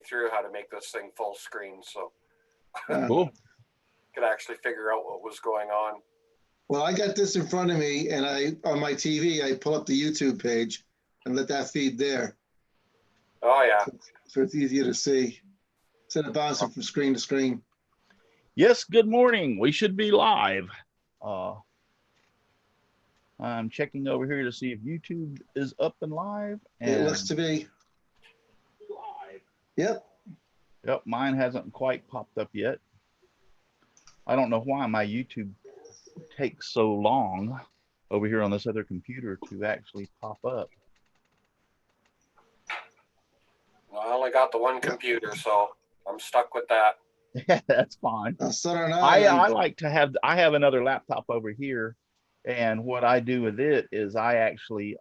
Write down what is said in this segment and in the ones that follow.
through how to make this thing full screen, so Cool. could actually figure out what was going on. Well, I got this in front of me, and on my TV, I pull up the YouTube page and let that feed there. Oh yeah. So it's easier to see instead of bouncing from screen to screen. Yes, good morning. We should be live. I'm checking over here to see if YouTube is up and live. And It looks to be live. Yep. Yep, mine hasn't quite popped up yet. I don't know why my YouTube takes so long over here on this other computer to actually pop up. Well, I only got the one computer, so I'm stuck with that. Yeah, that's fine. So don't I like to have, I have another laptop over here, and what I do with it is I actually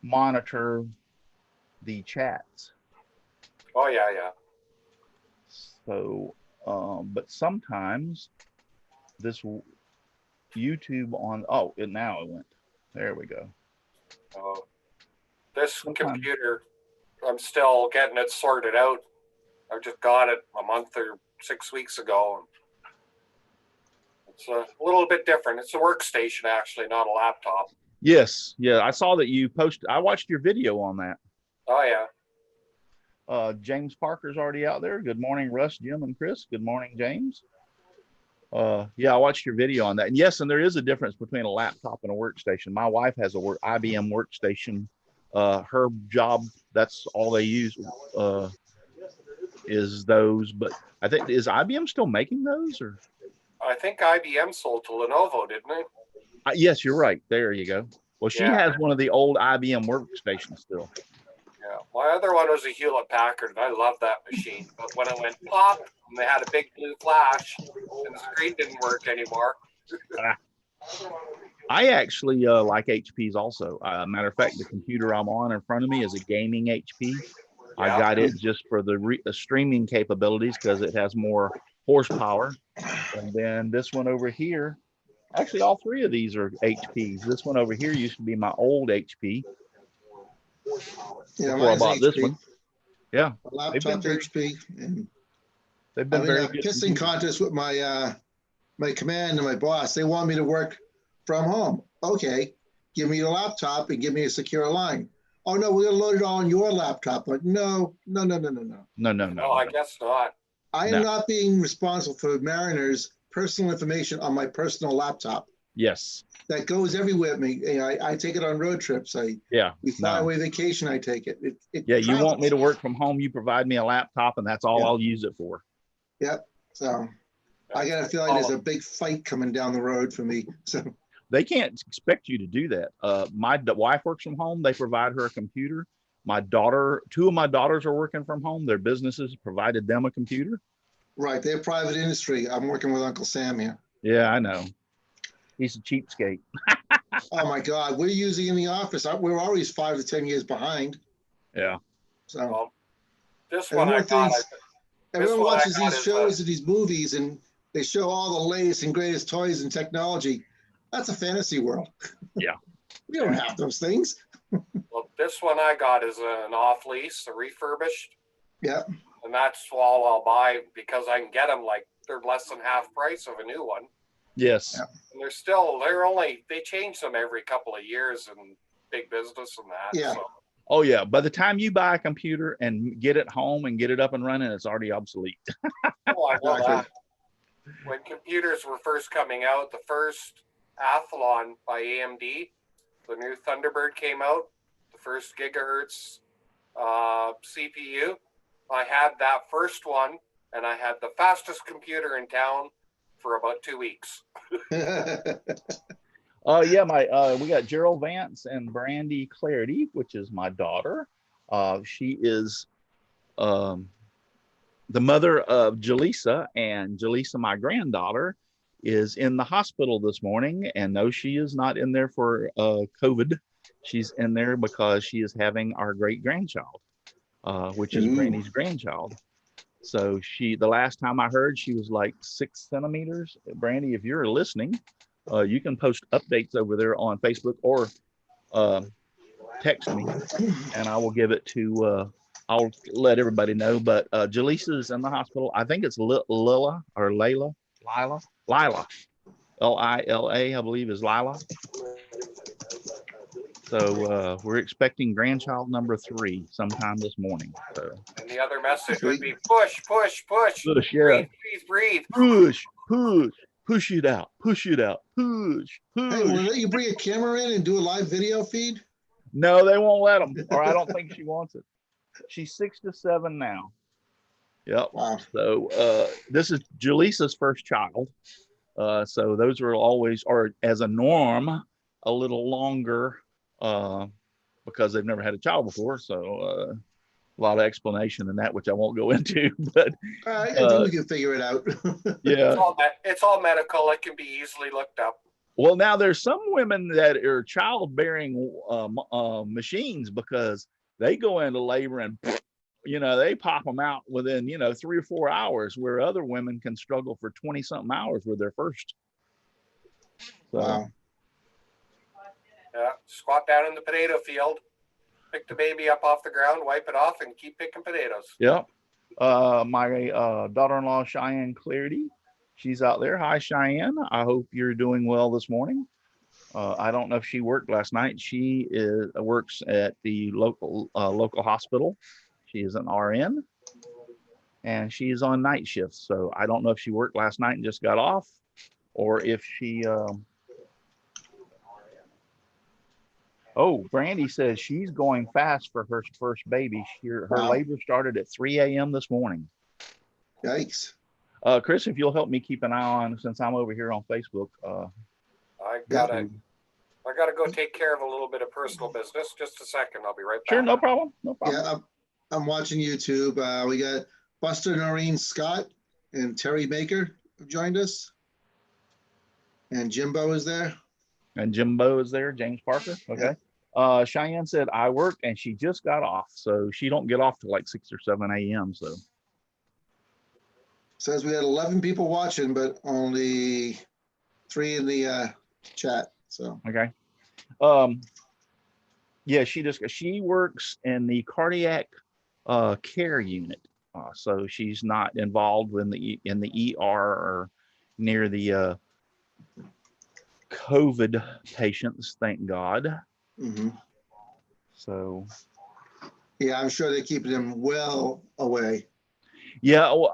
monitor the chats. Oh yeah, yeah. So, but sometimes this YouTube on, oh, now it went. There we go. This computer, I'm still getting it sorted out. I just got it a month or 6 weeks ago. It's a little bit different. It's a workstation, actually, not a laptop. Yes, yeah, I saw that you posted. I watched your video on that. Oh yeah. James Parker's already out there. Good morning, Russ, Jim, and Chris. Good morning, James. Yeah, I watched your video on that. And yes, and there is a difference between a laptop and a workstation. My wife has a IBM workstation. Her job, that's all they use is those. But I think, is IBM still making those? Or I think IBM sold to Lenovo, didn't they? Yes, you're right. There you go. Well, she has one of the old IBM workstations still. Yeah, my other one was a Hewlett Packard, and I love that machine. But when it went pop, and they had a big blue flash, and the screen didn't work anymore. I actually like HPs also. Matter of fact, the computer I'm on in front of me is a gaming HP. I got it just for the streaming capabilities because it has more horsepower. And then this one over here, actually all three of these are HPs. This one over here used to be my old HP. Yeah, before I bought HP. this one. Yeah. A laptop HP. They've been very good. Pissing contest with my my command and my boss. They want me to work from home. Okay, give me your laptop and give me a secure line. Oh no, we're gonna load it all on your laptop. But no. No, I guess not. I am not being responsible for Mariner's personal information on my personal laptop. Yes. That goes everywhere with me. I take it on road trips. We fly away vacation. I take it. Yeah, you want me to work from home? You provide me a laptop, and that's all I'll use it for. Yep. So I got a feeling there's a big fight coming down the road for me. So they can't expect you to do that. My wife works from home. They provide her a computer. My daughter, two of my daughters are working from home. Their businesses provided them a computer. Right. They're private industry. I'm working with Uncle Sam here. Yeah, I know. He's a cheapskate. Oh my God. We're using in the office. We're always 5 to 10 years behind. Yeah. So this one I got. Everyone watches these shows and these movies and they show all the latest and greatest toys and technology. That's a fantasy world. Yeah. We don't have those things. Well, this one I got is an off lease, a refurbished. Yeah. And that's all I'll buy because I can get them they're less than half price of a new one. Yes. Yeah. And they change them every couple of years in big business and that. Yeah. So. Oh yeah. By the time you buy a computer and get it home and get it up and running, it's already obsolete. Oh, I know that. When computers were first coming out, the first Athlon by AMD, the new Thunderbird came out, the first gigahertz CPU. I had that first one, and I had the fastest computer in town for about 2 weeks. Yeah, we got Gerald Vance and Brandy Clarity, which is my daughter. She is the mother of Jaleesa, and Jaleesa, my granddaughter, is in the hospital this morning. And no, she is not in there for COVID. She's in there because she is having our great grandchild, which is Brandy's grandchild. So the last time I heard, she was like 6 centimeters. Brandy, if you're listening, you can post updates over there on Facebook or text me, and I will give it to I'll let everybody know. But Jaleesa's in the hospital. I think it's Lila or Lila, Lila, I believe is Lila. So we're expecting grandchild number 3 sometime this morning. So. And the other message would be push, push, push. Push, yeah. Breathe, breathe, breathe. Push it out, push. Hey, will they let you bring a camera in and do a live video feed? No, they won't let them, or I don't think she wants it. She's 6 to 7 now. Yep. Wow. So this is Jaleesa's first child. So those are always, or as a norm, a little longer because they've never had a child before. So a lot of explanation in that, which I won't go into. But I think we can figure it out. Yeah, it's all medical. It can be easily looked up. Well, now there's some women that are childbearing machines because they go into labor and they pop them out within 3 or 4 hours, where other women can struggle for 20 something hours with their first. So, wow. Yeah, squat down in the potato field, pick the baby up off the ground, wipe it off, and keep picking potatoes. Yep. My daughter-in-law, Cheyenne Clarity, she's out there. Hi, Cheyenne. I hope you're doing well this morning. I don't know if she worked last night. She works at the local hospital. She is an RN, and she is on night shifts. So I don't know if she worked last night and just got off, or if she. Oh, Brandy says she's going fast for her first baby. Her labor started at 3 a.m. this morning. Yikes. Chris, if you'll help me keep an eye on, since I'm over here on Facebook. I gotta go take care of a little bit of personal business. Just a second, I'll be right back. Sure, no problem. Yeah, I'm watching YouTube. We got Buster Noreen Scott and Terry Baker who joined us, and Jimbo is there. James Parker. Okay. Yeah. Cheyenne said I work, and she just got off, so she don't get off till like 6 or 7 a.m. So. Says we had 11 people watching, but only 3 in the chat. So okay. Yeah, she works in the cardiac care unit, so she's not involved in the ER or near the COVID patients. Thank God. Mm-hmm. So. Yeah, I'm sure they're keeping them well away. Yeah, well,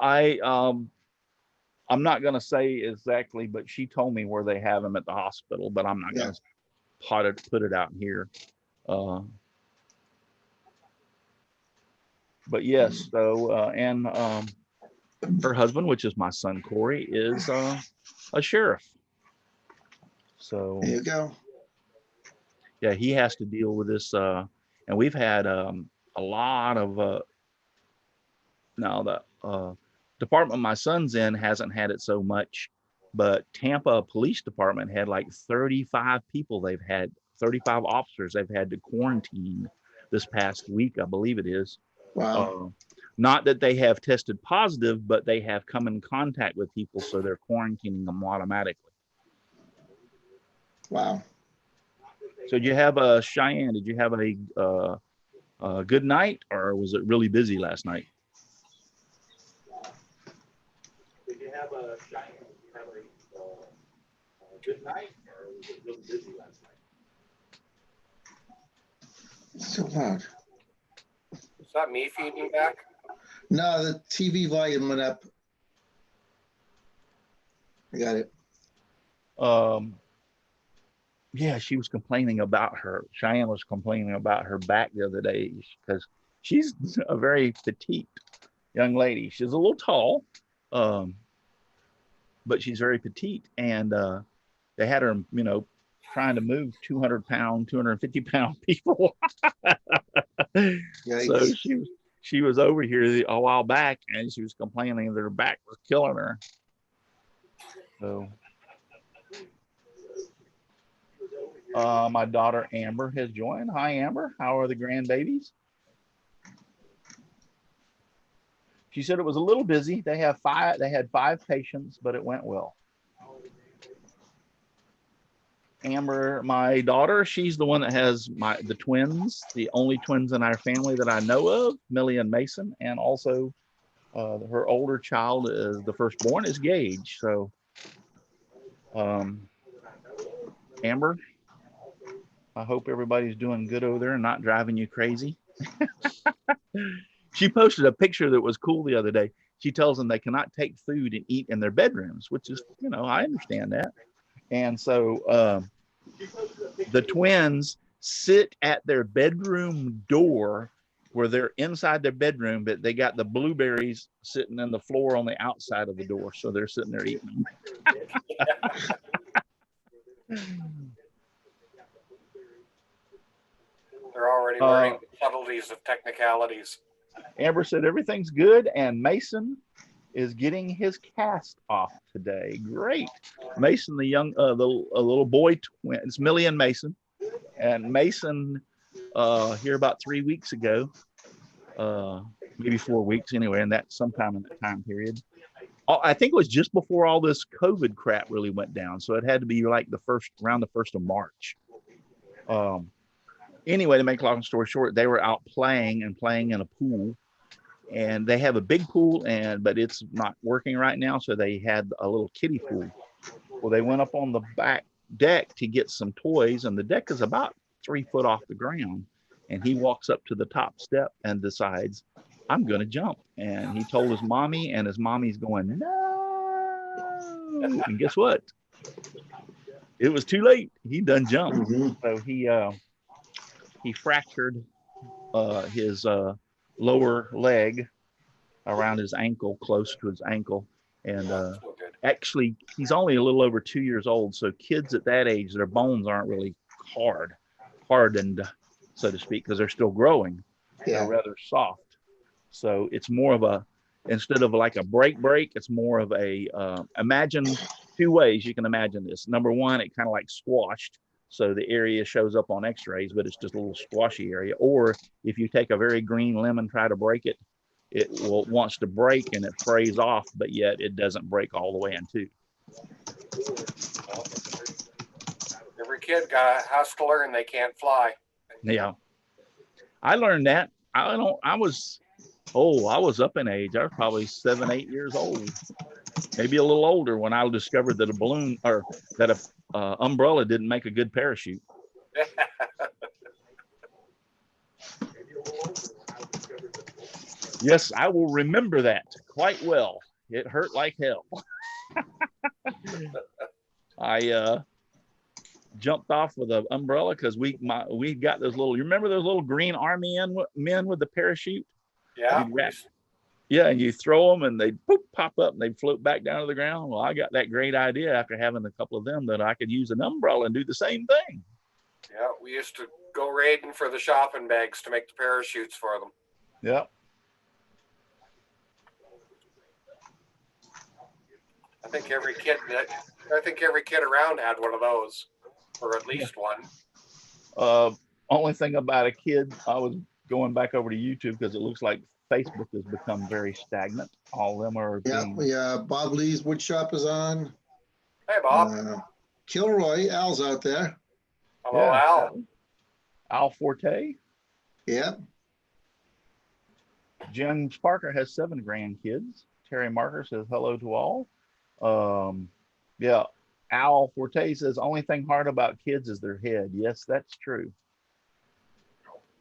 I'm not going to say exactly, but she told me where they have him at the hospital, but I'm not going to put it out here. But yes, so and her husband, which is my son Corey, is a sheriff. So there you go. Yeah, he has to deal with this, and we've had a lot of. Now the department my son's in hasn't had it so much, but Tampa Police Department had like 35 people. 35 officers they've had to quarantine this past week, I believe it is. Wow. Not that they have tested positive, but they have come in contact with people, so they're quarantining them automatically. Wow. So did you have Cheyenne? Did you have a good night, or was it really busy last night? Did you have Cheyenne? Did you have a good night, or was it really busy last night? It's so loud. Is that me feeding back? No, the TV volume went up. I got it. Yeah, she was complaining about Cheyenne was complaining about her back the other day because she's a very petite young lady. She's a little tall, but she's very petite. And they had her, trying to move 200-pound, 250-pound people. So she was over here a while back, and she was complaining that her back was killing her. So. My daughter Amber has joined. Hi, Amber. How are the grandbabies? She said it was a little busy. They had 5 patients, but it went well. Amber, my daughter, she's the one that has the twins, the only twins in our family that I know of, Millie and Mason, and also her older child is the firstborn is Gage. So, Amber, I hope everybody's doing good over there and not driving you crazy. She posted a picture that was cool the other day. She tells them they cannot take food and eat in their bedrooms, which is, I understand that. And so the twins sit at their bedroom door where they're inside their bedroom, but they got the blueberries sitting on the floor on the outside of the door. So they're sitting there eating them. They're already learning the subtleties of technicalities. Amber said everything's good, and Mason is getting his cast off today. Great. Mason, the little boy twin. It's Millie and Mason. And Mason, here about 3 weeks ago, maybe 4 weeks anyway, and that's sometime in that time period. I think it was just before all this COVID crap really went down. So it had to be like around the 1st of March. Anyway, to make a long story short, they were out playing in a pool, and they have a big pool, but it's not working right now. So they had a little kiddie pool. Well, they went up on the back deck to get some toys, and the deck is about 3 foot off the ground. And he walks up to the top step and decides, I'm going to jump. And he told his mommy, and his mommy's going, no. And guess what? It was too late. He done jumped. Mm-hmm. So he fractured his lower leg around his ankle, close to his ankle. And actually, he's only a little over 2 years old. So kids at that age, their bones aren't really hardened, so to speak, because they're still growing. Yeah. They're rather soft. So it's more of instead of like a break, it's more of imagine 2 ways you can imagine this. Number one, it kind of like squashed. So the area shows up on x-rays, but it's just a little squashy area. Or if you take a very green lemon, try to break it, it wants to break and it frays off, but yet it doesn't break all the way in two. Every kid has to learn they can't fly. Yeah. I learned that. I was up in age. I was probably 7, 8 years old, maybe a little older, when I discovered that a umbrella didn't make a good parachute. Yes, I will remember that quite well. It hurt like hell. I jumped off with an umbrella because we got those little. You remember those little green army men with the parachute? Yeah. Yeah, and you throw them and they pop up and they float back down to the ground. Well, I got that great idea after having a couple of them that I could use an umbrella and do the same thing. Yeah, we used to go raiding for the shopping bags to make the parachutes for them. Yeah. I think every kid around had one of those, or at least one. Only thing about a kid, I was going back over to YouTube because it looks like Facebook has become very stagnant. All of them are. Yeah. Bob Lee's woodshop is on. Hey, Bob. Kilroy, Al's out there. Hello, yeah. Al. Al Forte. Yeah. Jen Parker has 7 grandkids. Terry Marker says hello to all. Yeah. Al Forte says only thing hard about kids is their head. Yes, that's true.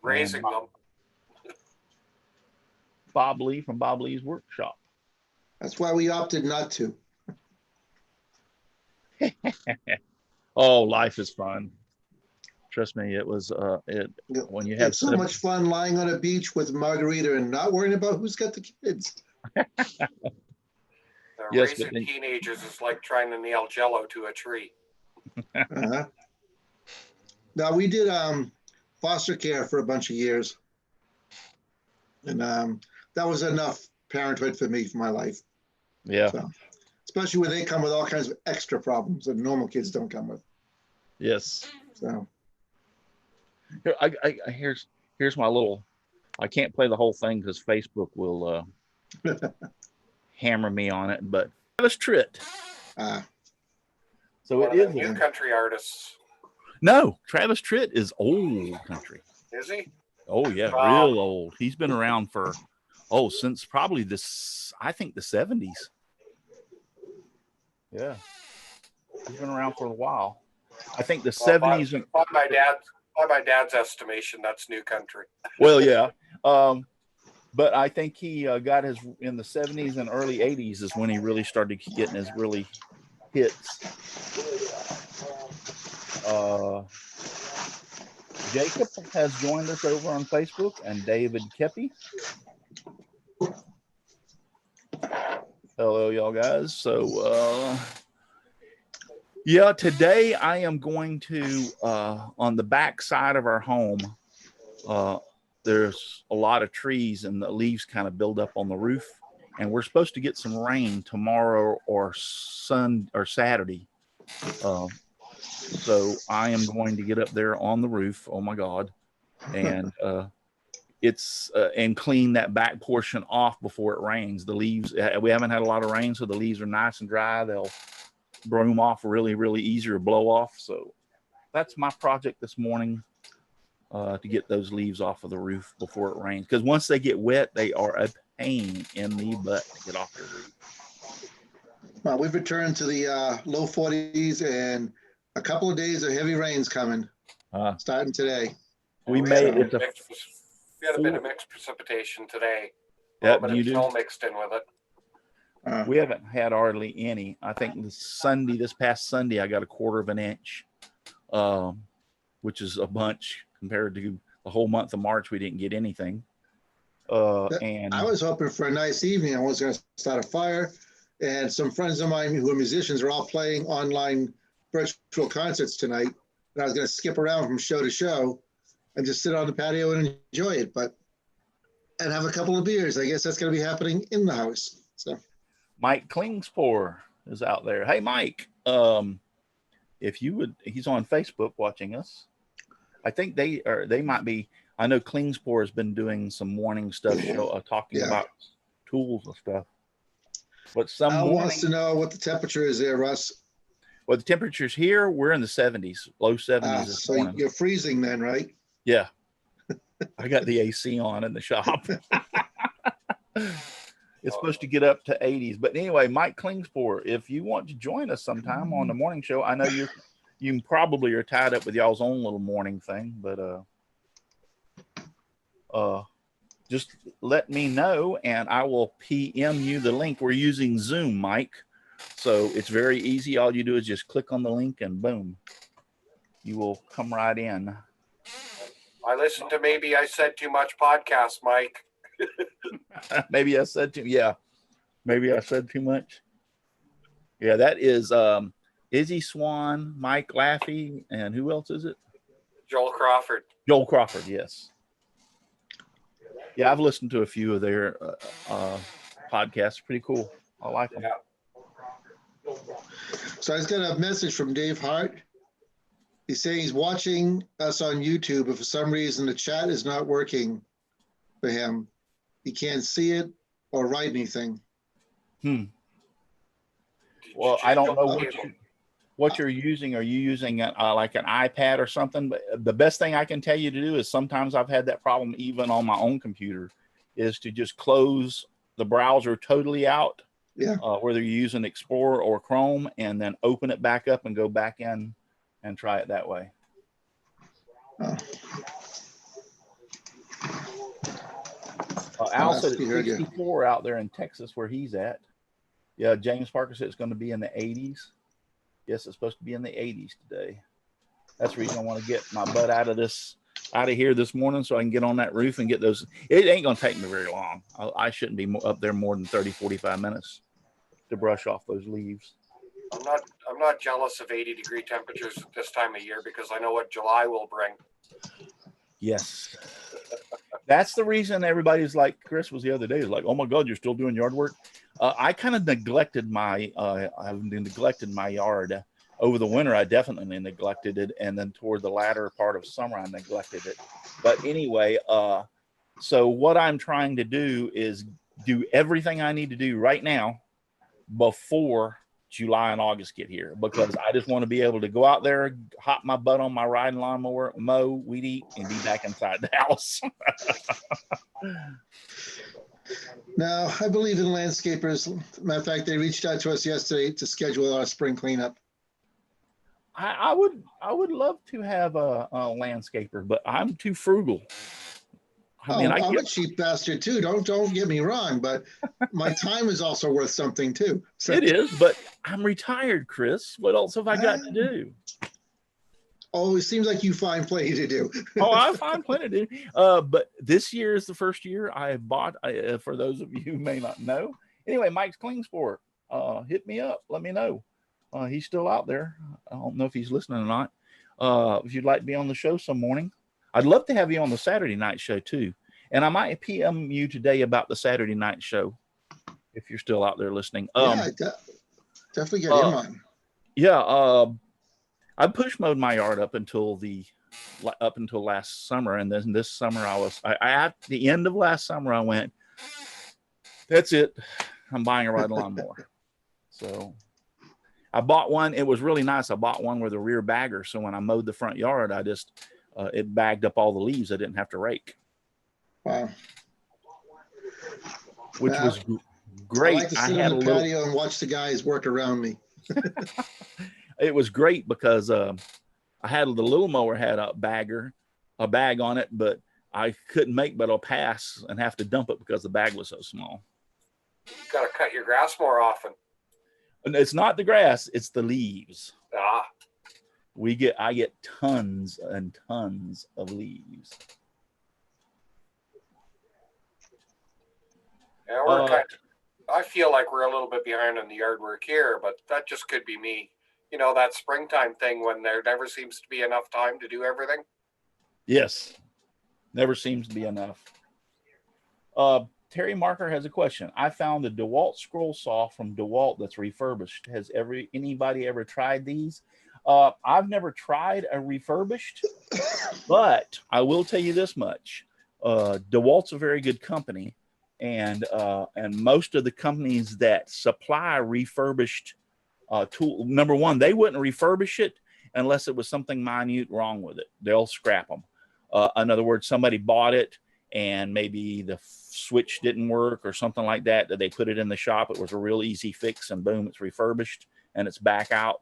Raising them. Bob Lee from Bob Lee's workshop. That's why we opted not to. Oh, life is fun. Trust me, it was when you have so much fun lying on a beach with margarita and not worrying about who's got the kids. Raising teenagers is like trying to nail Jello to a tree. Uh-huh. Now we did foster care for a bunch of years, and that was enough parenthood for me for my life. Yeah. So, especially when they come with all kinds of extra problems that normal kids don't come with. Yes. So. Here's my little. I can't play the whole thing because Facebook will hammer me on it. But let's try it. So it is new country artists. No, Travis Tritt is old country. Is he? Oh yeah, real old. He's been around for since probably I think the 70s. Yeah, he's been around for a while. I think the 70s. By my dad's estimation, that's new country. Well, yeah. But I think he got his in the 70s and early 80s is when he really started getting his really hits. Jacob has joined us over on Facebook, and David Kepi. Hello, y'all guys. So, yeah, today I am going to, on the back side of our home, there's a lot of trees and the leaves kind of build up on the roof. And we're supposed to get some rain tomorrow or Saturday. So I am going to get up there on the roof. Oh my God. And and clean that back portion off before it rains. The leaves, we haven't had a lot of rain, so the leaves are nice and dry. They'll broom off really, really easy or blow off. So that's my project this morning. To get those leaves off of the roof before it rains. Because once they get wet, they are a pain in the butt to get off the roof. Well, we've returned to the low 40s and a couple of days of heavy rains coming, starting today. We had a bit of mixed precipitation today. Yeah, but it's all mixed in with it. We haven't had hardly any. I think this past Sunday, I got 1/4 inch, which is a bunch. Compared to the whole month of March, we didn't get anything. And I was hoping for a nice evening. I was going to start a fire, and some friends of mine who are musicians are all playing online virtual concerts tonight. And I was going to skip around from show to show and just sit on the patio and enjoy it, and have a couple of beers. I guess that's going to be happening in the house. So, Mike Klingspor is out there. Hey, Mike, if you would, he's on Facebook watching us. I think they might be. I know Klingspor has been doing some morning stuff, talking about tools and stuff. But Al wants to know what the temperature is there, Russ. Well, the temperatures here, we're in the 70s, low 70s this morning. You're freezing then, right? Yeah. I got the AC on in the shop. It's supposed to get up to 80s. But anyway, Mike Klingspor, if you want to join us sometime on the morning show, I know you probably are tied up with y'all's own little morning thing, but just let me know and I will PM you the link. We're using Zoom, Mike, so it's very easy. All you do is just click on the link and boom, you will come right in. I listened to Maybe I Said Too Much podcast, Mike. Maybe I said too much. Yeah, that is Izzy Swan, Mike Laffey, and who else is it? Joel Crawford. Joel Crawford, yes. Yeah, I've listened to a few of their podcasts. Pretty cool. I like them. Yeah. So I just got a message from Dave Hart. He's saying he's watching us on YouTube, but for some reason the chat is not working for him. He can't see it or write anything. Well, I don't know what you're using. Are you using like an iPad or something? But the best thing I can tell you to do is sometimes I've had that problem even on my own computer, is to just close the browser totally out. Yeah. Whether you're using Explorer or Chrome, and then open it back up and go back in and try it that way. Al said it's 64 out there in Texas where he's at. Yeah, James Parker said it's going to be in the 80s. Yes, it's supposed to be in the 80s today. That's the reason I want to get my butt out of here this morning so I can get on that roof and get those. It ain't going to take me very long. I shouldn't be up there more than 30, 45 minutes to brush off those leaves. I'm not jealous of 80-degree temperatures this time of year because I know what July will bring. Yes. That's the reason everybody's like, Chris was the other day, is like, oh my God, you're still doing yard work. I kind of neglected my yard over the winter. I definitely neglected it. And then toward the latter part of summer, I neglected it. But anyway, so what I'm trying to do is do everything I need to do right now before July and August get here, because I just want to be able to go out there, hop my butt on my riding lawnmower, mow, weed eat, and be back inside the house. No, I believe in landscapers. Matter of fact, they reached out to us yesterday to schedule our spring cleanup. I would love to have a landscaper, but I'm too frugal. I'm a cheap bastard too. Don't get me wrong, but my time is also worth something too. So, it is, but I'm retired, Chris. What else have I got to do? Oh, it seems like you find plenty to do. Oh, I find plenty to do. But this year is the first year I have bought, for those of you who may not know. Anyway, Mike's Clean Sport, hit me up. Let me know. He's still out there. I don't know if he's listening or not. If you'd like to be on the show some morning, I'd love to have you on the Saturday night show too. And I might PM you today about the Saturday night show if you're still out there listening. Definitely get him on. Yeah, I push mowed my yard up until last summer, and then this summer I at the end of last summer I went, that's it, I'm buying a riding lawnmower. So I bought one. It was really nice. I bought one with a rear bagger, so when I mowed the front yard, I just it bagged up all the leaves. I didn't have to rake. Wow. Which was great. I like to sit on the patio and watch the guys work around me. It was great because I had the little mower had a bag on it, but I couldn't make but a pass and have to dump it because the bag was so small. You got to cut your grass more often. And it's not the grass; it's the leaves. Ah. I get tons and tons of leaves. Yeah, I feel like we're a little bit behind on the yard work here, but that just could be me. You know, that springtime thing when there never seems to be enough time to do everything. Yes, never seems to be enough. Terry Marker has a question. I found the DeWalt scroll saw from DeWalt that's refurbished. Has anybody ever tried these? I've never tried a refurbished, but I will tell you this much. DeWalt's a very good company. And most of the companies that supply refurbished tool, number one, they wouldn't refurbish it unless it was something minute wrong with it. They'll scrap them. In other words, somebody bought it and maybe the switch didn't work or something like that, that they put it in the shop. It was a real easy fix and boom, it's refurbished and it's back out.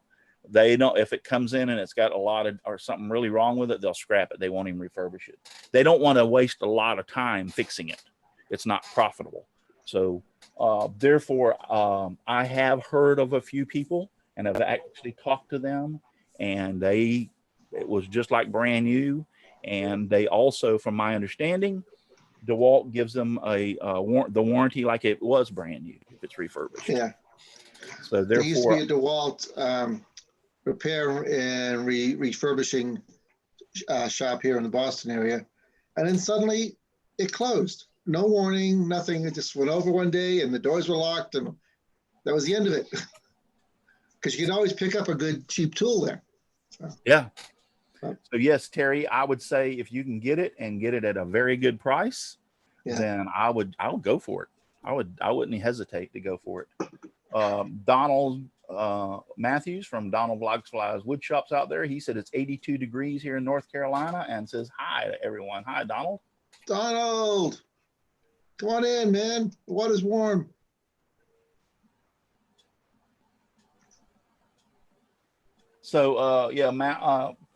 They don't, if it comes in and it's got a lot of, or something really wrong with it, they'll scrap it. They won't even refurbish it. They don't want to waste a lot of time fixing it. It's not profitable. So therefore, I have heard of a few people and have actually talked to them, and it was just like brand new. And they also, from my understanding, DeWalt gives them the warranty like it was brand new if it's refurbished. Yeah. So therefore, there used to be a DeWalt repair and refurbishing shop here in the Boston area, and then suddenly it closed. No warning, nothing. It just went over one day and the doors were locked, and that was the end of it. Because you can always pick up a good cheap tool there. So. Yeah. So yes, Terry, I would say if you can get it and get it at a very good price, then I would go for it. I wouldn't hesitate to go for it. Donald Matthews from Donald Vlogs Flies Wood Shops out there. He said it's 82 degrees here in North Carolina and says hi to everyone. Hi, Donald. Donald. Come on in, man. The water's warm. So,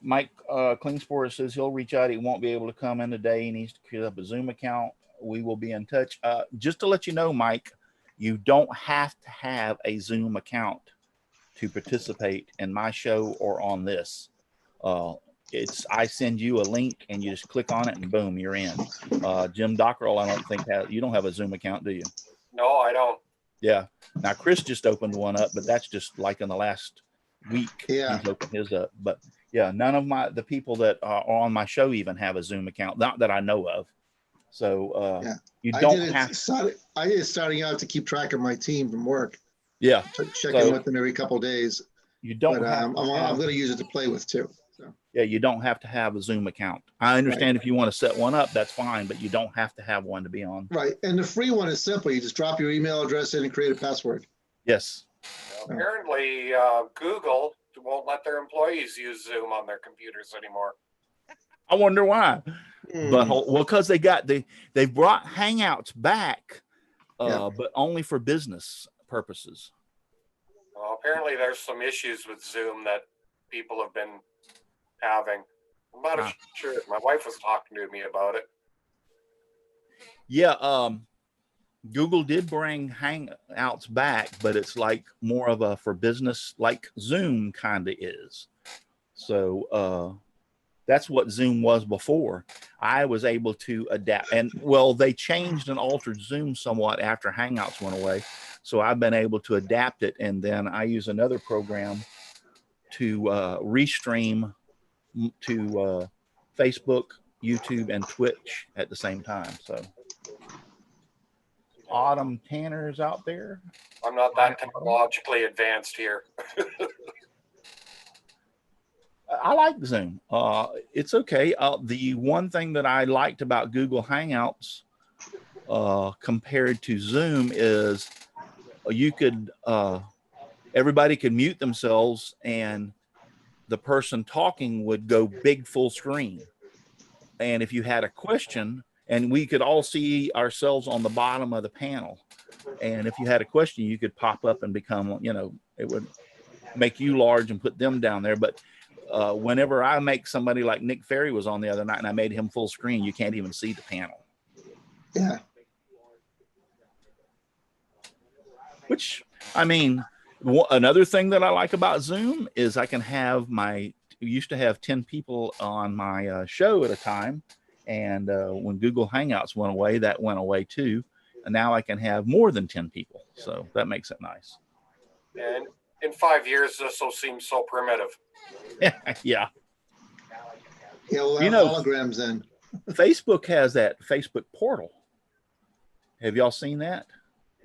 Mike Klingsport says he'll reach out. He won't be able to come in today. He needs to create up a Zoom account. We will be in touch. Just to let you know, Mike, you don't have to have a Zoom account to participate in my show or on this. I send you a link and you just click on it and boom, you're in. Jim Dockrell, I don't think you don't have a Zoom account, do you? No, I don't. Yeah. Now Chris just opened one up, but that's just like in the last week. Yeah. He's opened his up. But yeah, none of the people that are on my show even have a Zoom account, not that I know of. So you don't have. I did it starting out to keep track of my team from work. Yeah. Checking with them every couple of days. You don't. But I'm going to use it to play with too. So. Yeah, you don't have to have a Zoom account. I understand if you want to set one up, that's fine, but you don't have to have one to be on. Right. And the free one is simple. You just drop your email address in and create a password. Yes. Yep. Apparently, Google won't let their employees use Zoom on their computers anymore. I wonder why. But Hmm. well, because they brought Hangouts back, but only for business purposes. Well, apparently, there's some issues with Zoom that people have been having. I'm not sure. My wife was talking to me about it. Yeah, Google did bring Hangouts back, but it's like more of a for business, like Zoom kind of is. So that's what Zoom was before. I was able to adapt, and well, they changed and altered Zoom somewhat after Hangouts went away. So I've been able to adapt it, and then I use another program to restream to Facebook, YouTube, and Twitch at the same time. So Autumn Tanner's out there. I'm not that technologically advanced here. I like Zoom. It's okay. The one thing that I liked about Google Hangouts compared to Zoom is you could everybody could mute themselves and the person talking would go big full screen. And if you had a question, and we could all see ourselves on the bottom of the panel. And if you had a question, you could pop up and become, it would make you large and put them down there. But whenever I make somebody like Nick Ferry was on the other night and I made him full screen, you can't even see the panel. Yeah. Which, I mean, another thing that I like about Zoom is I can have used to have 10 people on my show at a time. And when Google Hangouts went away, that went away too. And now I can have more than 10 people. So that makes it nice. And in 5 years, this will seem so primitive. Yeah. Yeah, we'll have holograms then. Facebook has that Facebook portal. Have y'all seen that?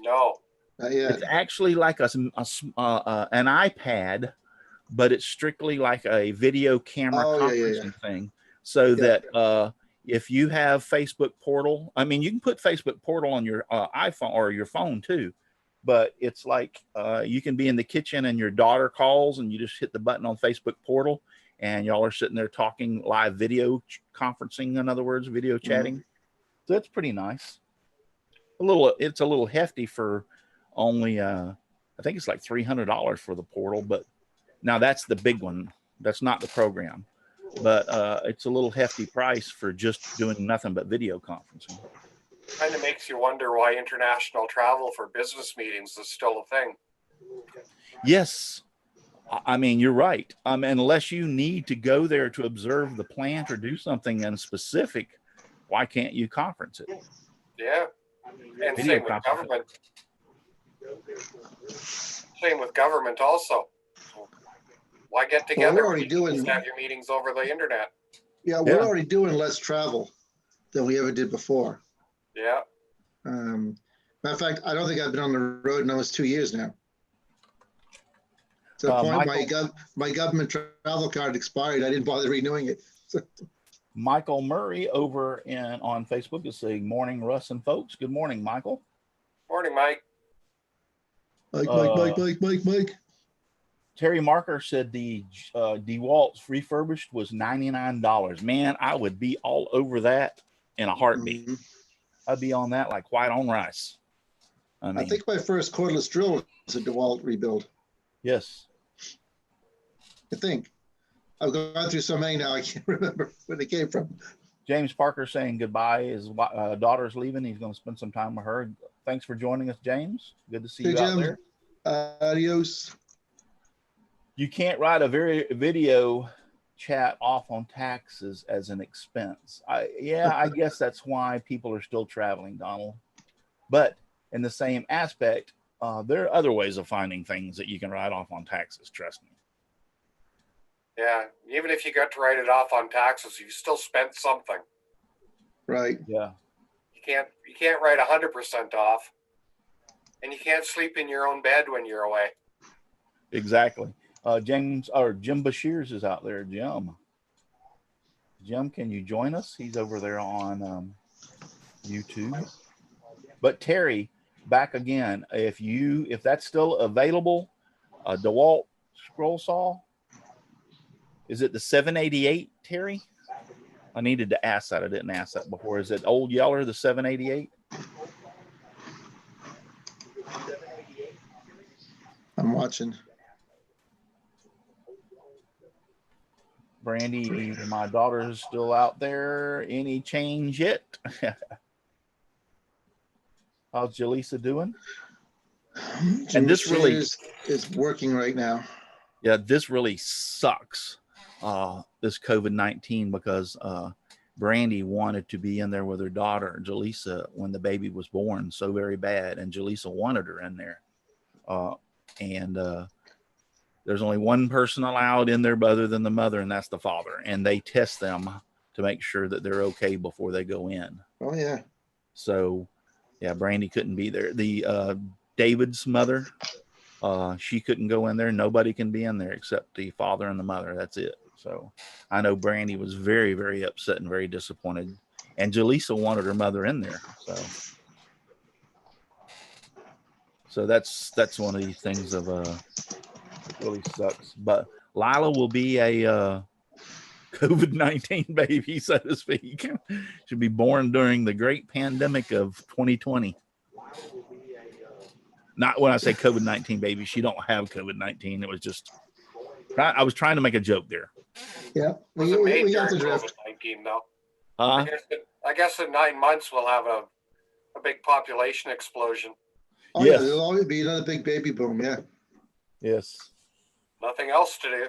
No. Not yet. It's actually like an iPad, but it's strictly like a video camera conferencing thing. So that if you have Facebook portal, I mean, you can put Facebook portal on your iPhone or your phone too. But it's like you can be in the kitchen and your daughter calls and you just hit the button on Facebook portal and y'all are sitting there talking live video conferencing, in other words, video chatting. Mm-hmm. So that's pretty nice. It's a little hefty for only, I think it's like $300 for the portal, but now that's the big one. That's not the program, but it's a little hefty price for just doing nothing but video conferencing. Kind of makes you wonder why international travel for business meetings is still a thing. Yes. I mean, you're right. Unless you need to go there to observe the plant or do something in specific, why can't you conference it? Yeah. And same with government. Same with government also. Why get together? Well, we're already doing have your meetings over the internet. Yeah, we're already doing less travel than we ever did before. Yeah. Matter of fact, I don't think I've been on the road in almost 2 years now. To the point my government travel card expired. I didn't bother renewing it. Michael Murray over on Facebook is saying, "Morning, Russ and folks." Good morning, Michael. Morning, Mike. Mike. Terry Marker said the DeWalt's refurbished was $99. Man, I would be all over that in a heartbeat. Mm-hmm. I'd be on that like white on rice. I think my first cordless drill was a DeWalt rebuild. Yes. I think. I've gone through so many now, I can't remember where they came from. James Parker saying goodbye. His daughter's leaving. He's going to spend some time with her. Thanks for joining us, James. Good to see you out there. Adios. You can't write a video chat off on taxes as an expense. I guess that's why people are still traveling, Donald. But in the same aspect, there are other ways of finding things that you can write off on taxes. Trust me. Yeah, even if you got to write it off on taxes, you still spent something. Right. Yeah. You can't write 100% off, and you can't sleep in your own bed when you're away. Exactly. Jim Bashirs is out there. Jim, can you join us? He's over there on YouTube. But Terry, back again. If that's still available, DeWalt scroll saw. Is it the 788, Terry? I needed to ask that. I didn't ask that before. Is it Old Yeller, the 788? I'm watching. Brandy, my daughter is still out there. Any change yet? How's Jaleesa doing? And this really is working right now. Yeah, this really sucks. This COVID-19 because Brandy wanted to be in there with her daughter Jaleesa when the baby was born so very bad, and Jaleesa wanted her in there. There's only one person allowed in there other than the mother, and that's the father. And they test them to make sure that they're okay before they go in. Oh yeah. So, yeah, Brandy couldn't be there. The David's mother, she couldn't go in there. Nobody can be in there except the father and the mother. That's it. So I know Brandy was very, very upset and very disappointed. And Jaleesa wanted her mother in there. So that's one of these things of really sucks. But Lila will be a COVID-19 baby, so to speak. She'll be born during the great pandemic of 2020. Not when I say COVID-19 baby, she don't have COVID-19. It was just, I was trying to make a joke there. Yeah, we got the drift. COVID-19 though. I guess in 9 months we'll have a big population explosion. Oh yes. Yeah, there'll always be another big baby boom. Yeah. Yes. Nothing else to do.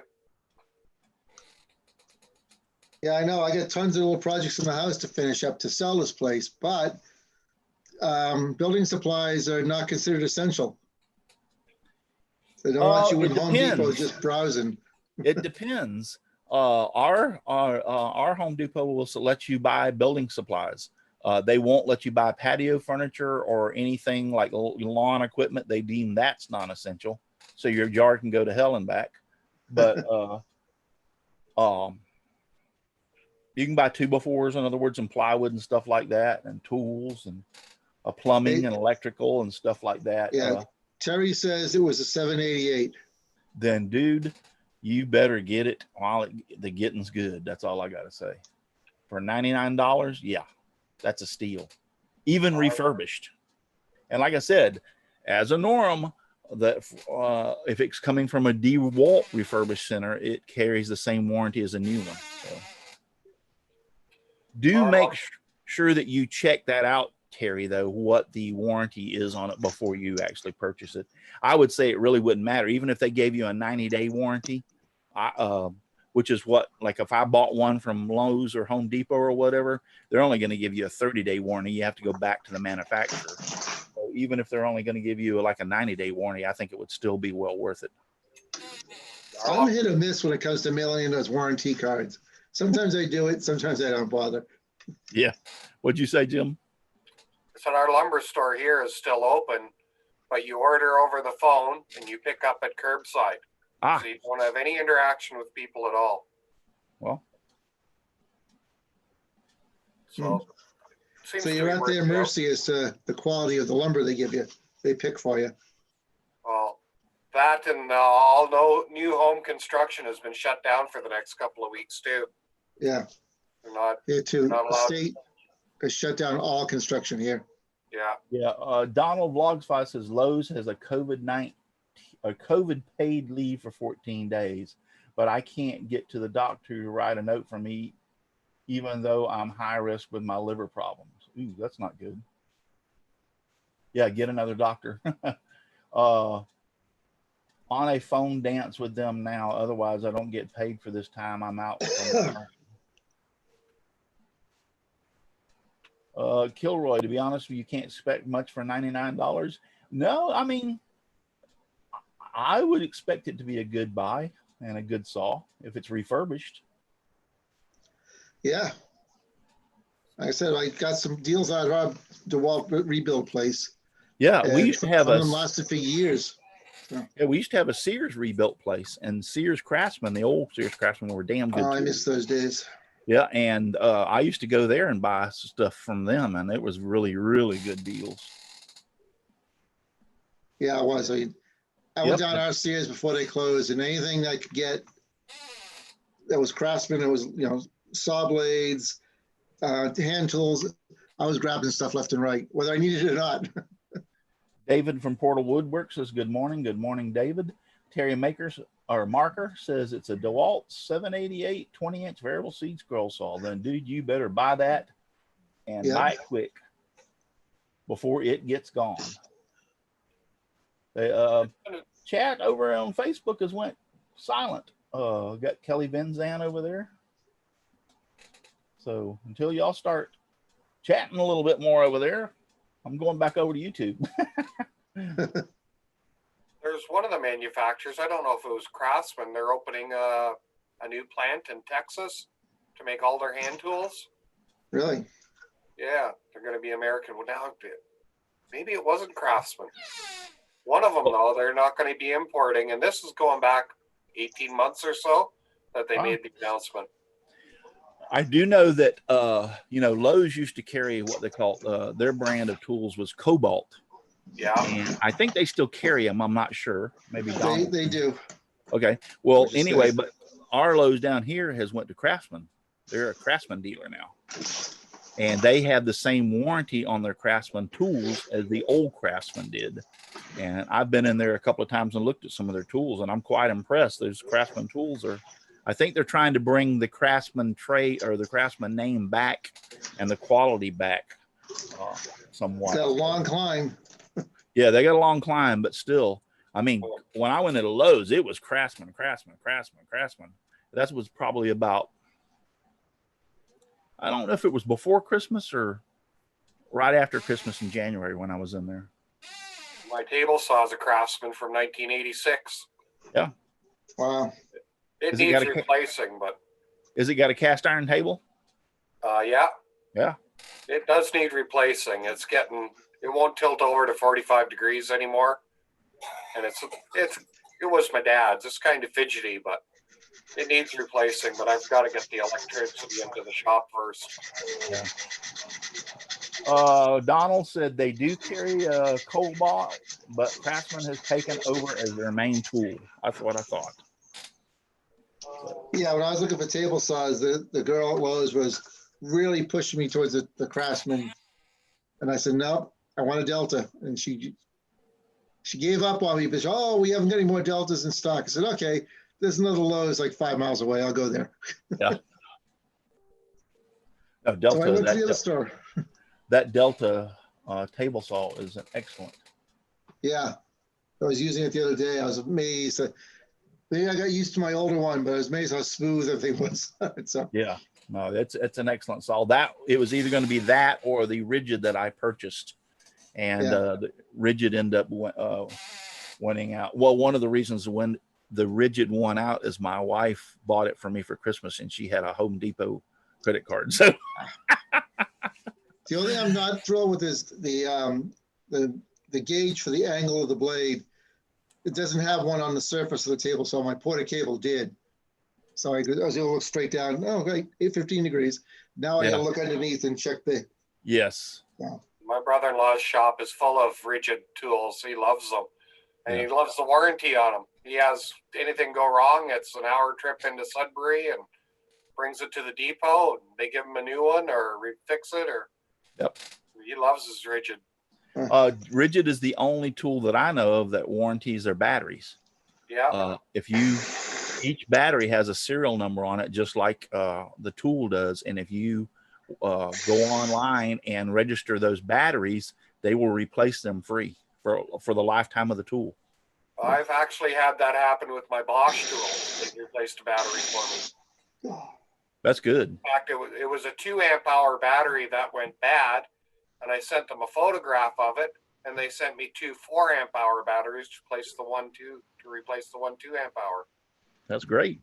Yeah, I know. I got tons of little projects in the house to finish up to sell this place, but building supplies are not considered essential. They don't want you in Home Depot just browsing. It depends. Our Home Depot will let you buy building supplies. They won't let you buy patio furniture or anything like lawn equipment. They deem that's non-essential. So your yard can go to hell and back. But you can buy 2x4s, in other words, and plywood and stuff like that, and tools and plumbing and electrical and stuff like that. Yeah. Terry says it was a 788. Then, dude, you better get it while the getting's good. That's all I got to say. For $99, yeah, that's a steal. Even refurbished. And like I said, as a norm, that if it's coming from a DeWalt refurbished center, it carries the same warranty as a new one. So do make sure that you check that out, Terry, though, what the warranty is on it before you actually purchase it. I would say it really wouldn't matter. Even if they gave you a 90-day warranty, which is what, like if I bought one from Lowe's or Home Depot or whatever, they're only going to give you a 30-day warranty. You have to go back to the manufacturer. So even if they're only going to give you like a 90-day warranty, I think it would still be well worth it. I'm hit or miss when it comes to mailing in those warranty cards. Sometimes I do it, sometimes I don't bother. Yeah. What'd you say, Jim? So our lumber store here is still open, but you order over the phone and you pick up at curbside. So you don't have any interaction with people at all. Well. So you're at their mercy as to the quality of the lumber they give you. They pick for you. Well, that and all new home construction has been shut down for the next couple of weeks too. Yeah. They're not. Here too. Not the state has shut down all construction here. Yeah. Yeah. Donald Vlogsfi says Lowe's has a COVID paid leave for 14 days, but I can't get to the doctor to write a note for me, even though I'm high risk with my liver problems. Ooh, that's not good. Yeah, get another doctor. On a phone dance with them now. Otherwise, I don't get paid for this time I'm out. Kilroy, to be honest with you, can't expect much for $99. No, I mean, I would expect it to be a good buy and a good saw if it's refurbished. Yeah. Like I said, I got some deals out of our DeWalt rebuild place. Yeah, we used to have some of them lasted for years. So. Yeah, we used to have a Sears rebuilt place, and Sears Craftsman, the old Sears Craftsman, were damn good. Oh, I miss those days. Yeah, and I used to go there and buy stuff from them, and it was really, really good deals. Yeah, it was. I went down our stairs before they closed, and anything I could get that was Craftsman, it was, saw blades, hand tools. I was grabbing stuff left and right, whether I needed it or not. David from Portal Woodwork says, good morning. Good morning, David. Terry Marker says it's a DeWalt 788 20-inch variable seed scroll saw. Then, dude, you better buy that and buy it quick before it gets gone. Chat over on Facebook has went silent. Got Kelly Benzan over there. So until y'all start chatting a little bit more over there, I'm going back over to YouTube. There's one of the manufacturers, I don't know if it was Craftsman, they're opening a new plant in Texas to make all their hand tools. Really? Yeah, they're going to be American. Well, now, maybe it wasn't Craftsman. One of them, though, they're not going to be importing, and this is going back 18 months or so that they made the announcement. I do know that, Lowe's used to carry what they call their brand of tools was Cobalt. Yeah. And I think they still carry them. I'm not sure. Maybe they do. Okay. Well, anyway, but our Lowe's down here has went to Craftsman. They're a Craftsman dealer now. And they have the same warranty on their Craftsman tools as the old Craftsman did. And I've been in there a couple of times and looked at some of their tools, and I'm quite impressed. Those Craftsman tools I think they're trying to bring the Craftsman trait or the Craftsman name back and the quality back somewhat. It's a long climb. Yeah, they got a long climb, but still, I mean, when I went into Lowe's, it was Craftsman. That was probably about, I don't know if it was before Christmas or right after Christmas in January when I was in there. My table saw is a Craftsman from 1986. Yeah. Wow. It needs replacing, but. Has it got a cast iron table? Yeah. Yeah. It does need replacing. It won't tilt over to 45 degrees anymore. And it was my dad's. It's kind of fidgety, but it needs replacing. But I've got to get the electricity into the shop first. Yeah. Donald said they do carry a Cobalt, but Craftsman has taken over as their main tool. That's what I thought. Yeah, when I was looking for table saws, the girl at Lowe's was really pushing me towards the Craftsman. And I said, no, I want a Delta. And she gave up on me, but we haven't got any more Deltas in stock. I said, okay, there's another Lowe's like 5 miles away. I'll go there. Yeah. No, Delta, so I went to the other store. That Delta table saw is an excellent. Yeah. I was using it the other day. I was amazed. Maybe I got used to my older one, but I was amazed how smooth everything was. So. Yeah. No, it's an excellent saw. It was either going to be that or the Rigid that I purchased. And the Rigid ended up winning out. Well, one of the reasons when the Rigid won out is my wife bought it for me for Christmas, and she had a Home Depot credit card. So the only thing I'm not thrilled with is the gauge for the angle of the blade. It doesn't have one on the surface of the table, so my porta cable did. So I was able to look straight down. Oh, great, 15 degrees. Now I got to look underneath and check the. Yes. Yeah. My brother-in-law's shop is full of Rigid tools. He loves them. And he loves the warranty on them. He has anything go wrong, it's an hour trip into Sudbury and brings it to the depot. And they give him a new one or fix it. He loves his Rigid. Rigid is the only tool that I know of that warranties their batteries. Yeah. Each battery has a serial number on it, just like the tool does. And if you go online and register those batteries, they will replace them free for the lifetime of the tool. I've actually had that happen with my Bosch tool. They replaced a battery for me. That's good. In fact, it was a 2 amp hour battery that went bad, and I sent them a photograph of it, and they sent me 2 4 amp hour batteries to replace the one 2 amp hour. That's great.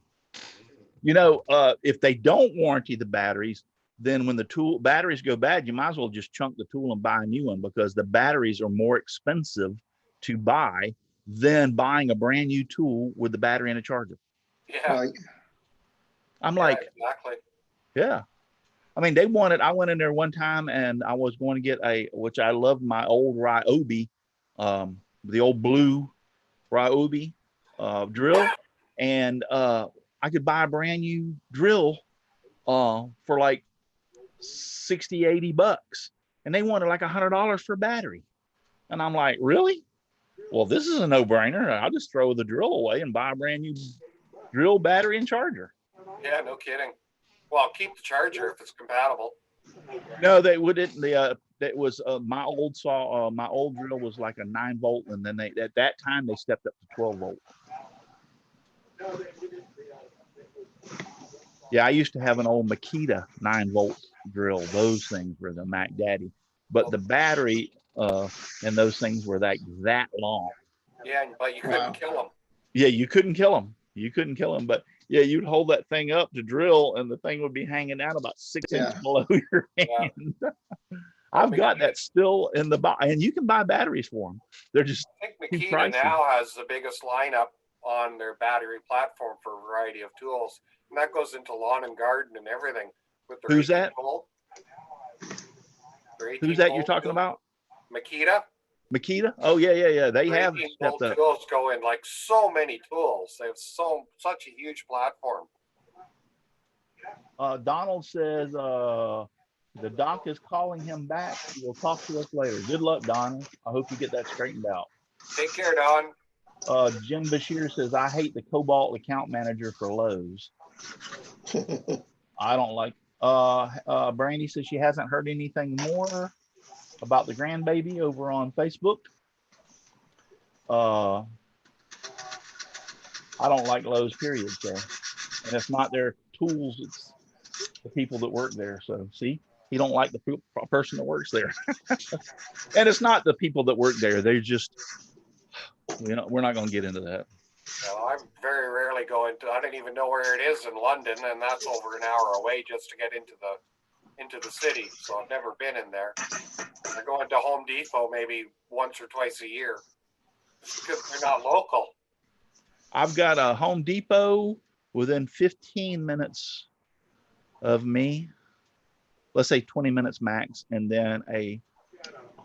If they don't warranty the batteries, then when the batteries go bad, you might as well just chunk the tool and buy a new one, because the batteries are more expensive to buy than buying a brand new tool with the battery and a charger. Yeah. I'm exactly. Yeah. I mean, I went in there one time and I was going to get which I loved, my old Ryobi, the old blue Ryobi drill, and I could buy a brand new drill for like 60, $80, and they wanted like $100 for a battery. And I'm like, really? Well, this is a no-brainer. I'll just throw the drill away and buy a brand new drill, battery, and charger. Yeah, no kidding. Well, keep the charger if it's compatible. No, they wouldn't. That was my old my old drill was like a 9-volt, and then at that time they stepped up to 12-volt. Yeah, I used to have an old Makita 9-volt drill. Those things were the Mac Daddy, but the battery and those things were that long. Yeah, but you couldn't kill them. Yeah, you couldn't kill them. You couldn't kill them, but yeah, you'd hold that thing up to drill, and the thing would be hanging out about 6 inches below your hand. Yeah. I've got that still in the box, and you can buy batteries for them. They're just I think Makita now has the biggest lineup on their battery platform for a variety of tools, and that goes into lawn and garden and everything. With their Who's that? Who's that you're talking about? Makita. Makita? Oh yeah. They have stepped up. Tools go in like so many tools. They have such a huge platform. Donald says the doc is calling him back. We'll talk to us later. Good luck, Donald. I hope you get that straightened out. Take care, Don. Jim Bashir says, I hate the Cobalt account manager for Lowe's. I don't like. Brandy says she hasn't heard anything more about the grandbaby over on Facebook. I don't like Lowe's, period. So, and it's not their tools, it's the people that work there. So, see, he don't like the person that works there. And it's not the people that work there. They're just, we're not going to get into that. Well, I'm very rarely going to. I don't even know where it is in London, and that's over an hour away just to get into the city. So I've never been in there. I go into Home Depot maybe once or twice a year because they're not local. I've got a Home Depot within 15 minutes of me. Let's say 20 minutes max, and then a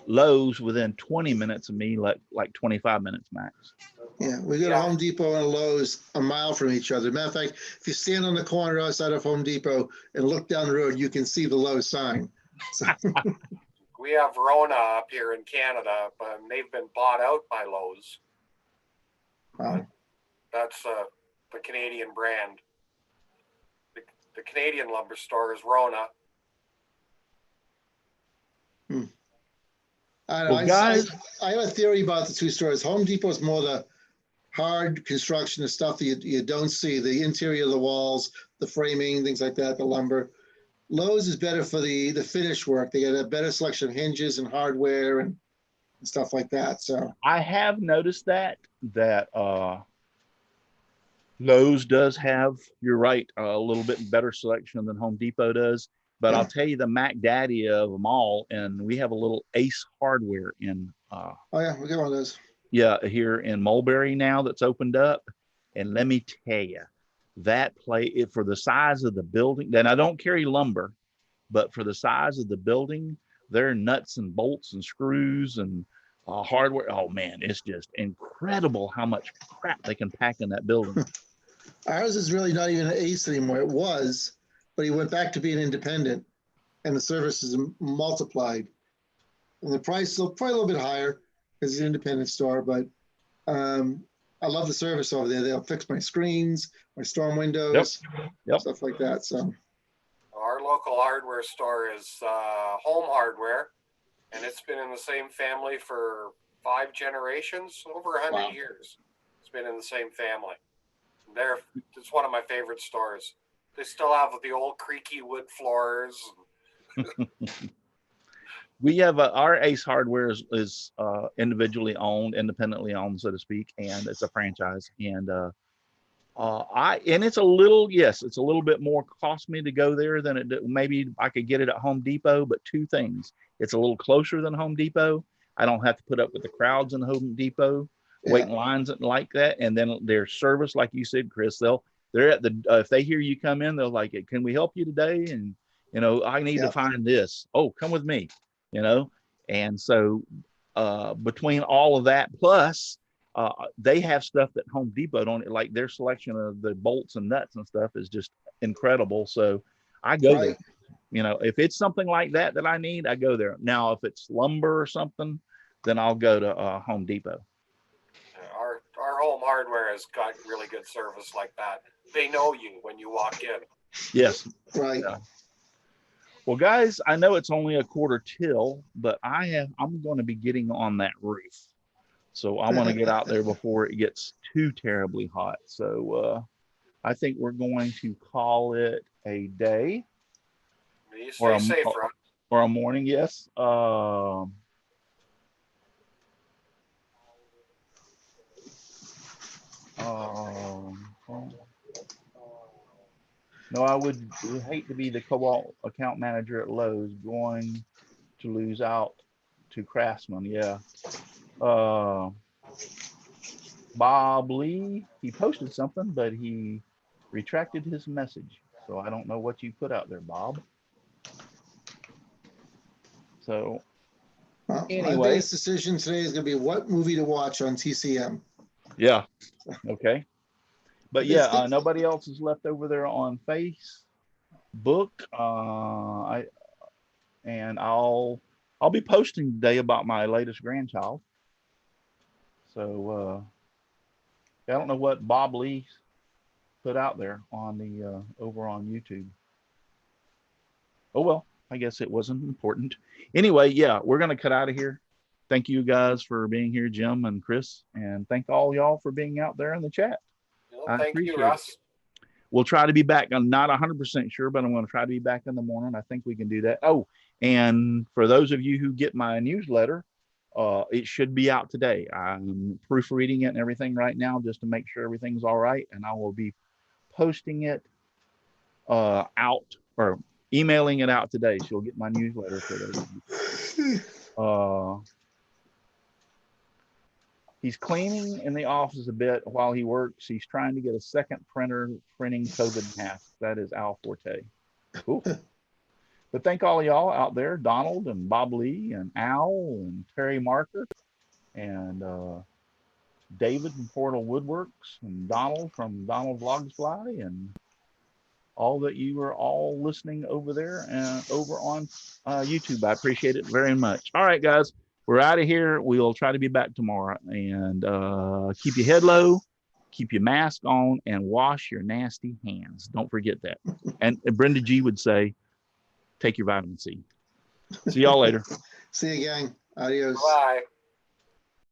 Lowe's within 20 minutes of me, like 25 minutes max. Yeah, we got a Home Depot and a Lowe's a mile from each other. Matter of fact, if you stand on the corner outside of Home Depot and look down the road, you can see the Lowe's sign. So. We have Rona up here in Canada, but they've been bought out by Lowe's. That's the Canadian brand. The Canadian lumber store is Rona. I know. Well, I have a theory about the two stores. Home Depot is more the hard construction, the stuff that you don't see, the interior of the walls, the framing, things like that, the lumber. Lowe's is better for the finish work. They got a better selection of hinges and hardware and stuff like that. So I have noticed that Lowe's does have, you're right, a little bit better selection than Home Depot does. But I'll tell you the Mac Daddy of them all, and we have a little Ace Hardware in. Oh yeah, we got one of those. Yeah, here in Mulberry now that's opened up, and let me tell you, that for the size of the building. Then I don't carry lumber, but for the size of the building, they're nuts and bolts and screws and hardware. Oh man, it's just incredible how much crap they can pack in that building. Ours is really not even an Ace anymore. It was. But he went back to being independent, and the services multiplied. And the price is probably a little bit higher because it's an independent store, but I love the service over there. They'll fix my screens, my storm windows, stuff like that. So our local hardware store is Home Hardware, and it's been in the same family for 5 generations, over 100 years. It's been in the same family. It's one of my favorite stores. They still have the old creaky wood floors. We have our Ace Hardware is individually owned, independently owned, so to speak, and it's a franchise. And it's a little bit more cost me to go there than maybe I could get it at Home Depot. But 2 things: it's a little closer than Home Depot. I don't have to put up with the crowds in Home Depot, waiting lines like that. And then their service, like you said, Chris, they're at the if they hear you come in, they're like, can we help you today? And I need to find this. Oh, come with me. And so between all of that, plus They have stuff that Home Depot don't, like their selection of the bolts and nuts and stuff is just incredible. So I go there. You know, if it's something like that I need, I go there. Now, if it's lumber or something, then I'll go to Home Depot. Our Home Hardware has got really good service like that. They know you when you walk in. Yes. Right. Yeah. Well, guys, I know it's only a quarter till, but I'm going to be getting on that roof. So I want to get out there before it gets too terribly hot. So I think we're going to call it a day. You stay safe, Ron. Or a morning, yes. No, I would hate to be the co-op account manager at Lowe's going to lose out to Craftsman. Yeah. Bob Lee, he posted something, but he retracted his message. So I don't know what you put out there, Bob. So anyway. My biggest decision today is going to be what movie to watch on TCM. Yeah. Okay. But yeah, nobody else is left over there on Facebook. I'll be posting today about my latest grandchild. So I don't know what Bob Lee put out there on the over on YouTube. Oh well, I guess it wasn't important. Anyway, yeah, we're gonna cut out of here. Thank you guys for being here, Jim and Chris, and thank all y'all for being out there in the chat. Well, thank you, Russ. We'll try to be back. I'm not 100% sure, but I'm going to try to be back in the morning. I think we can do that. Oh, and for those of you who get my newsletter, it should be out today. I'm proofreading it and everything right now just to make sure everything's all right. And I will be posting it out or emailing it out today. So you'll get my newsletter for those. He's cleaning in the office a bit while he works. He's trying to get a second printer printing COVID mask. That is Al Forte. Cool. But thank all of y'all out there, Donald and Bob Lee and Al and Terry Marker and David from Portal Woodworks and Donald from Donald Vlogsfly and all that you are all listening over there and over on YouTube. I appreciate it very much. All right, guys. We're out of here. We'll try to be back tomorrow. And keep your head low, keep your mask on, and wash your nasty hands. Don't forget that. And Brenda G would say, take your vitamin C. See y'all later. See you, gang. Adios. Bye.